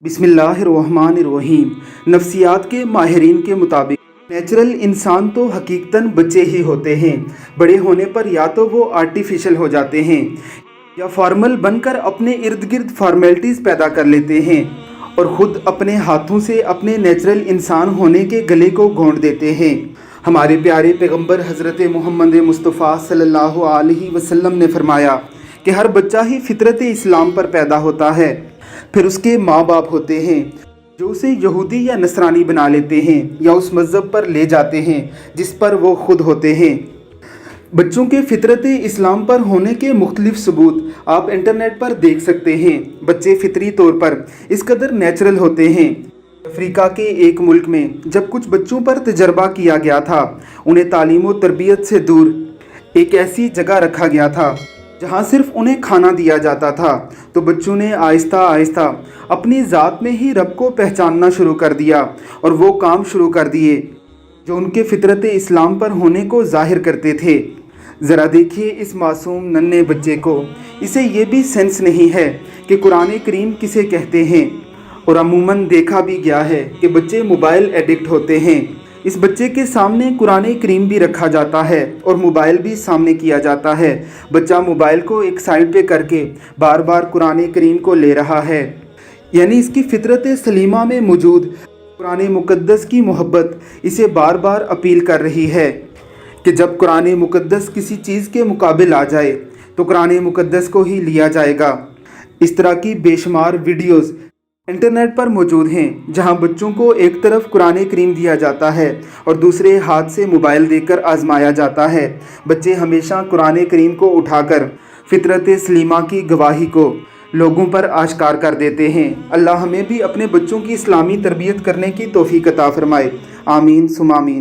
बिस्मिल्लाहिर्रहमानिर्रहीम। नफ्सियात के माहिरीन के मुताबिक नेचुरल इंसान तो हकीकतन बच्चे ही होते हैं। बड़े होने पर या तो वो आर्टिफिशियल हो जाते हैं या फॉर्मल बनकर अपने इर्द गिर्द फॉर्मेलिटीज़ पैदा कर लेते हैं और ख़ुद अपने हाथों से अपने नेचुरल इंसान होने के गले को घोंट देते हैं। हमारे प्यारे पैगंबर हज़रत मोहम्मद मुस्तफ़ा सल्लल्लाहु अलैहि वसल्लम ने फरमाया कि हर बच्चा ही फितरत इस्लाम पर पैदा होता है, फिर उसके माँ बाप होते हैं जो उसे यहूदी या नसरानी बना लेते हैं या उस मज़हब पर ले जाते हैं जिस पर वो खुद होते हैं। बच्चों के फितरत इस्लाम पर होने के मुख्तलिफ सबूत आप इंटरनेट पर देख सकते हैं। बच्चे फितरी तौर पर इस कदर नेचुरल होते हैं। अफ्रीका के एक मुल्क में जब कुछ बच्चों पर तजर्बा किया गया था, उन्हें तालीम व तरबियत से दूर एक ऐसी जगह रखा गया था जहाँ सिर्फ उन्हें खाना दिया जाता था, तो बच्चों ने आहिस्ता आहिस्ता अपनी ज़ात में ही रब को पहचानना शुरू कर दिया और वो काम शुरू कर दिए जो उनके फितरत इस्लाम पर होने को ज़ाहिर करते थे। ज़रा देखिए इस मासूम नन्हे बच्चे को, इसे ये भी सेंस नहीं है कि कुरान करीम किसे कहते हैं, और अमूमन देखा भी गया है कि बच्चे मोबाइल एडिक्ट होते हैं। इस बच्चे के सामने कुरान करीम भी रखा जाता है और मोबाइल भी सामने किया जाता है। बच्चा मोबाइल को एक साइड पे करके बार बार कुरान करीम को ले रहा है, यानी इसकी फितरत सलीमा में मौजूद कुरान मुक़द्दस की मोहब्बत इसे बार बार अपील कर रही है कि जब कुरान मुक़द्दस किसी चीज़ के मुकाबिल आ जाए तो कुरान मुक़द्दस को ही लिया जाएगा। इस तरह की बेशुमार वीडियोज़ इंटरनेट पर मौजूद हैं जहां बच्चों को एक तरफ कुरान करीम दिया जाता है और दूसरे हाथ से मोबाइल देकर आजमाया जाता है। बच्चे हमेशा कुरान करीम को उठाकर फितरत सलीमा की गवाही को लोगों पर आश्कार कर देते हैं। अल्लाह हमें भी अपने बच्चों की इस्लामी तरबियत करने की तौफीक अता फरमाए। आमीन सुम आमीन।